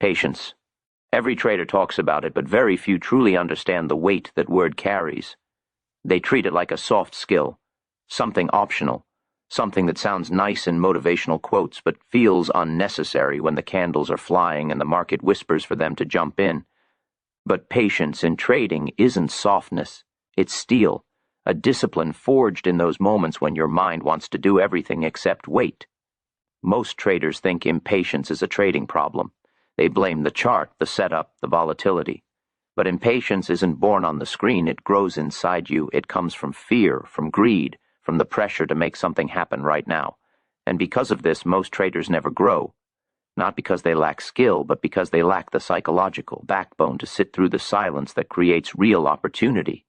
Patience. Every trader talks about it, but very few truly understand the weight that word carries. They treat it like a soft skill, something optional, something that sounds nice in motivational quotes but feels unnecessary when the candles are flying and the market whispers for them to jump in. But patience in trading isn't softness, it's steel, a discipline forged in those moments when your mind wants to do everything except wait. Most traders think impatience is a trading problem. They blame the chart, the setup, the volatility. But impatience isn't born on the screen, it grows inside you. It comes from fear, from greed, from the pressure to make something happen right now. And because of this, most traders never grow. Not because they lack skill, but because they lack the psychological backbone to sit through the silence that creates real opportunity.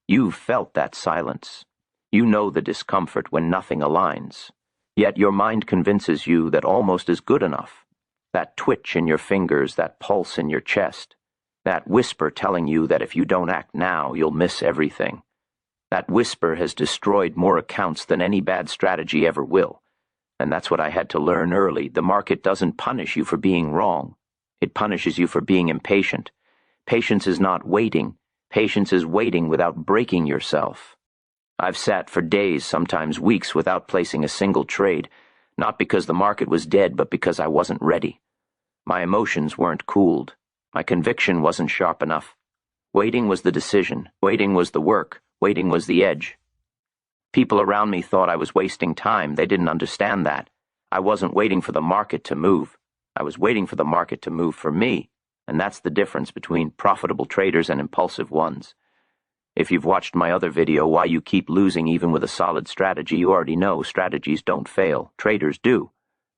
You've felt that silence. You know the discomfort when nothing aligns. Yet your mind convinces you that almost is good enough. That twitch in your fingers, that pulse in your chest. That whisper telling you that if you don't act now, you'll miss everything. That whisper has destroyed more accounts than any bad strategy ever will. And that's what I had to learn early. The market doesn't punish you for being wrong. It punishes you for being impatient. Patience is not waiting. Patience is waiting without breaking yourself. I've sat for days, sometimes weeks, without placing a single trade, not because the market was dead, but because I wasn't ready. My emotions weren't cooled. My conviction wasn't sharp enough. Waiting was the decision. Waiting was the work. Waiting was the edge. People around me thought I was wasting time. They didn't understand that. I wasn't waiting for the market to move. I was waiting for the market to move for me, and that's the difference between profitable traders and impulsive ones. If you've watched my other video, Why You Keep Losing Even with a Solid Strategy, you already know strategies don't fail. Traders do.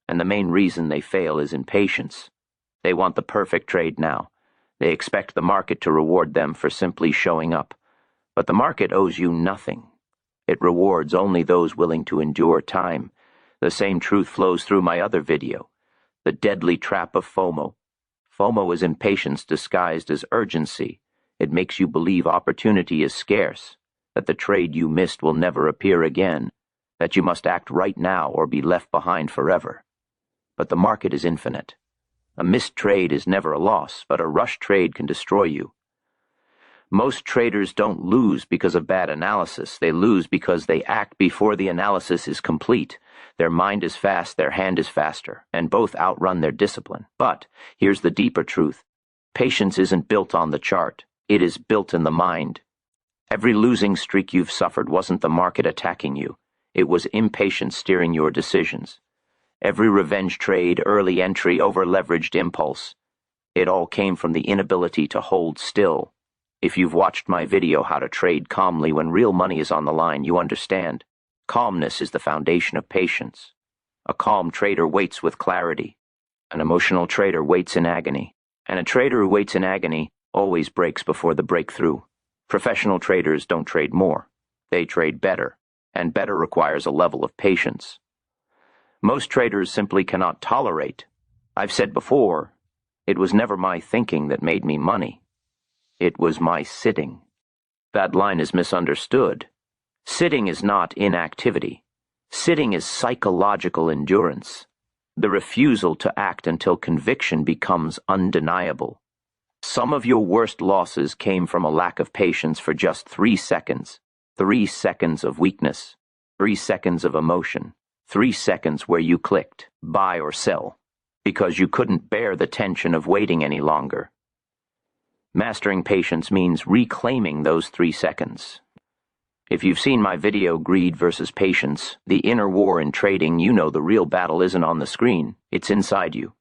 And the main reason they fail is impatience. They want the perfect trade now. They expect the market to reward them for simply showing up. But the market owes you nothing. It rewards only those willing to endure time. The same truth flows through my other video. The deadly trap of FOMO. FOMO is impatience disguised as urgency. It makes you believe opportunity is scarce, that the trade you missed will never appear again, that you must act right now or be left behind forever. But the market is infinite. A missed trade is never a loss, but a rush trade can destroy you. Most traders don't lose because of bad analysis. They lose because they act before the analysis is complete. Their mind is fast, their hand is faster, and both outrun their discipline. But here's the deeper truth. Patience isn't built on the chart. It is built in the mind. Every losing streak you've suffered wasn't the market attacking you. It was impatience steering your decisions. Every revenge trade, early entry, over-leveraged impulse. It all came from the inability to hold still. If you've watched my video, How to Trade Calmly When Real Money is on the Line, you understand. Calmness is the foundation of patience. A calm trader waits with clarity. An emotional trader waits in agony. And a trader who waits in agony always breaks before the breakthrough. Professional traders don't trade more. They trade better, and better requires a level of patience. Most traders simply cannot tolerate. I've said before, it was never my thinking that made me money. It was my sitting. That line is misunderstood. Sitting is not inactivity. Sitting is psychological endurance. The refusal to act until conviction becomes undeniable. Some of your worst losses came from a lack of patience for just 3 seconds. 3 seconds of weakness. 3 seconds of emotion. 3 seconds where you clicked, buy or sell, because you couldn't bear the tension of waiting any longer. Mastering patience means reclaiming those 3 seconds. If you've seen my video, Greed versus Patience, the inner war in trading, you know the real battle isn't on the screen, it's inside you.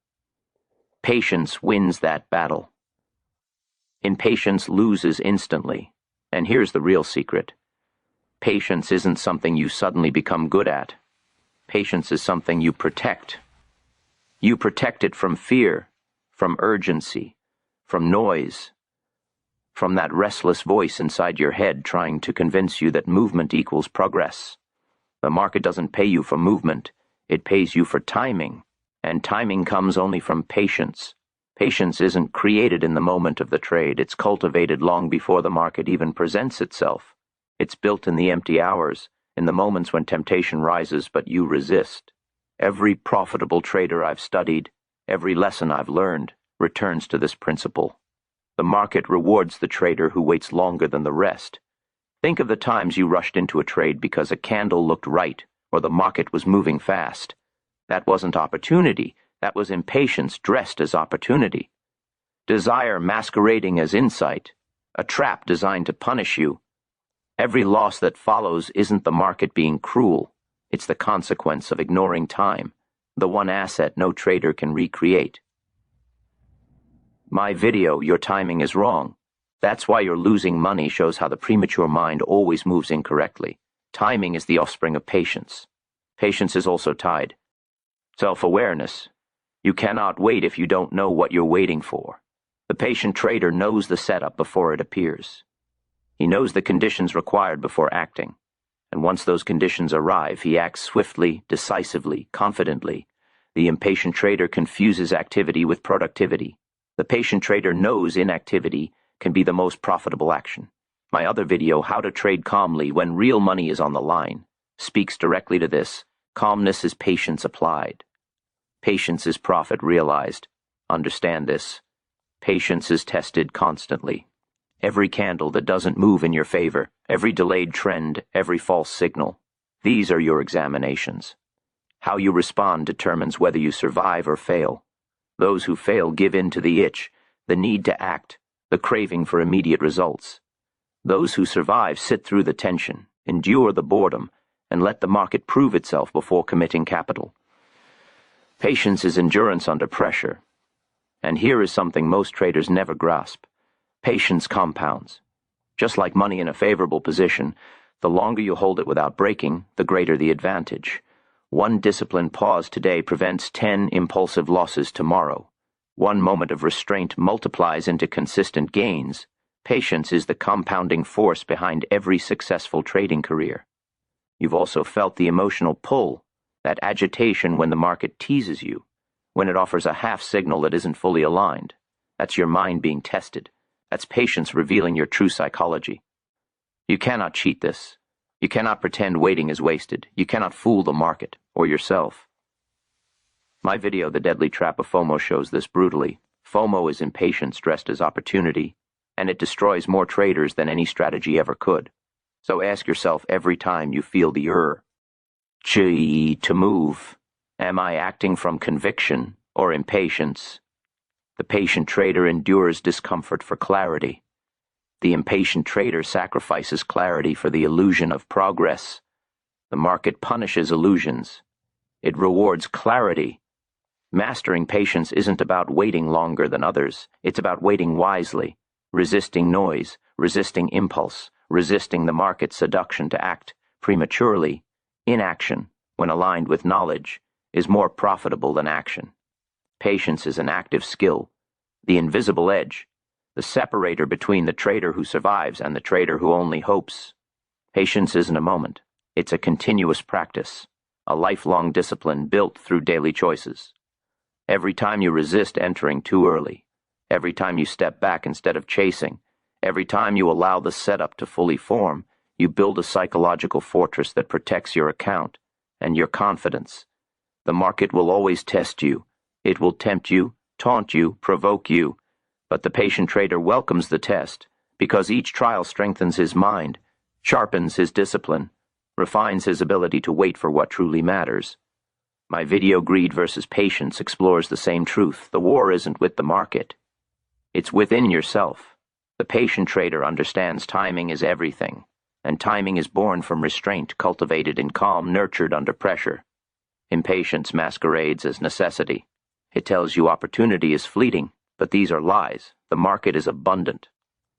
Patience wins that battle. Impatience loses instantly. And here's the real secret. Patience isn't something you suddenly become good at. Patience is something you protect. You protect it from fear, from urgency, from noise, from that restless voice inside your head trying to convince you that movement equals progress. The market doesn't pay you for movement. It pays you for timing, and timing comes only from patience. Patience isn't created in the moment of the trade. It's cultivated long before the market even presents itself. It's built in the empty hours, in the moments when temptation rises but you resist. Every profitable trader I've studied, every lesson I've learned, returns to this principle. The market rewards the trader who waits longer than the rest. Think of the times you rushed into a trade because a candle looked right or the market was moving fast. That wasn't opportunity. That was impatience dressed as opportunity. Desire masquerading as insight, a trap designed to punish you. Every loss that follows isn't the market being cruel. It's the consequence of ignoring time, the one asset no trader can recreate. My video, Your Timing is Wrong. That's why you're losing money shows how the premature mind always moves incorrectly. Timing is the offspring of patience. Patience is also tied. Self-awareness. You cannot wait if you don't know what you're waiting for. The patient trader knows the setup before it appears. He knows the conditions required before acting. And once those conditions arrive, he acts swiftly, decisively, confidently. The impatient trader confuses activity with productivity. The patient trader knows inactivity can be the most profitable action. My other video, How to Trade Calmly When Real Money is on the Line, speaks directly to this. Calmness is patience applied. Patience is profit realized. Understand this. Patience is tested constantly. Every candle that doesn't move in your favor, every delayed trend, every false signal. These are your examinations. How you respond determines whether you survive or fail. Those who fail give in to the itch, the need to act, the craving for immediate results. Those who survive sit through the tension, endure the boredom, and let the market prove itself before committing capital. Patience is endurance under pressure. And here is something most traders never grasp. Patience compounds. Just like money in a favorable position, the longer you hold it without breaking, the greater the advantage. One disciplined pause today prevents 10 impulsive losses tomorrow. One moment of restraint multiplies into consistent gains. Patience is the compounding force behind every successful trading career. You've also felt the emotional pull, that agitation when the market teases you, when it offers a half signal that isn't fully aligned. That's your mind being tested. That's patience revealing your true psychology. You cannot cheat this. You cannot pretend waiting is wasted. You cannot fool the market or yourself. My video, The Deadly Trap of FOMO, shows this brutally. FOMO is impatience dressed as opportunity, and it destroys more traders than any strategy ever could. So ask yourself every time you feel the to move, am I acting from conviction or impatience? The patient trader endures discomfort for clarity. The impatient trader sacrifices clarity for the illusion of progress. The market punishes illusions. It rewards clarity. Mastering patience isn't about waiting longer than others. It's about waiting wisely, resisting noise, resisting impulse, resisting the market's seduction to act prematurely. Inaction, when aligned with knowledge, is more profitable than action. Patience is an active skill, the invisible edge, the separator between the trader who survives and the trader who only hopes. Patience isn't a moment. It's a continuous practice, a lifelong discipline built through daily choices. Every time you resist entering too early, every time you step back instead of chasing, every time you allow the setup to fully form, you build a psychological fortress that protects your account and your confidence. The market will always test you. It will tempt you, taunt you, provoke you. But the patient trader welcomes the test because each trial strengthens his mind, sharpens his discipline, refines his ability to wait for what truly matters. My video, Greed versus Patience, explores the same truth. The war isn't with the market. It's within yourself. The patient trader understands timing is everything, and timing is born from restraint, cultivated in calm, nurtured under pressure. Impatience masquerades as necessity. It tells you opportunity is fleeting, but these are lies. The market is abundant.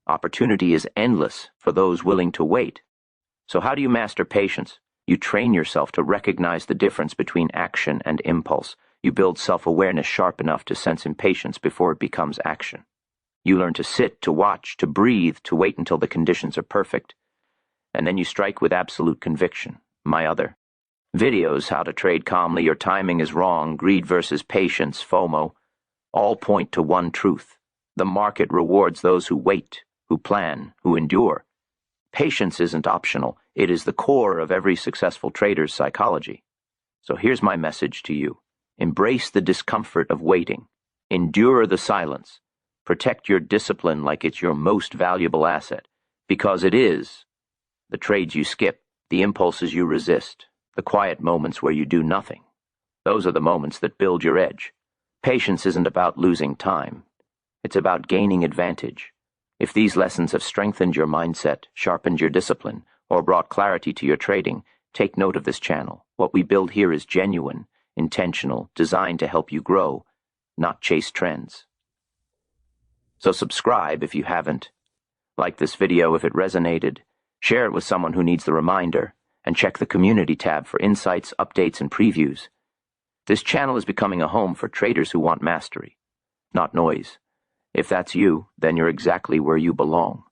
Opportunity is endless for those willing to wait. So how do you master patience? You train yourself to recognize the difference between action and impulse. You build self-awareness sharp enough to sense impatience before it becomes action. You learn to sit, to watch, to breathe, to wait until the conditions are perfect. And then you strike with absolute conviction. My other videos, How to Trade Calmly, Your Timing is Wrong, Greed versus Patience, FOMO, all point to one truth. The market rewards those who wait, who plan, who endure. Patience isn't optional. It is the core of every successful trader's psychology. So here's my message to you. Embrace the discomfort of waiting. Endure the silence. Protect your discipline like it's your most valuable asset, because it is. The trades you skip, the impulses you resist, the quiet moments where you do nothing. Those are the moments that build your edge. Patience isn't about losing time. It's about gaining advantage. If these lessons have strengthened your mindset, sharpened your discipline, or brought clarity to your trading, take note of this channel. What we build here is genuine, intentional, designed to help you grow, not chase trends. So subscribe if you haven't. Like this video if it resonated. Share it with someone who needs the reminder, and check the community tab for insights, updates, and previews. This channel is becoming a home for traders who want mastery, not noise. If that's you, then you're exactly where you belong.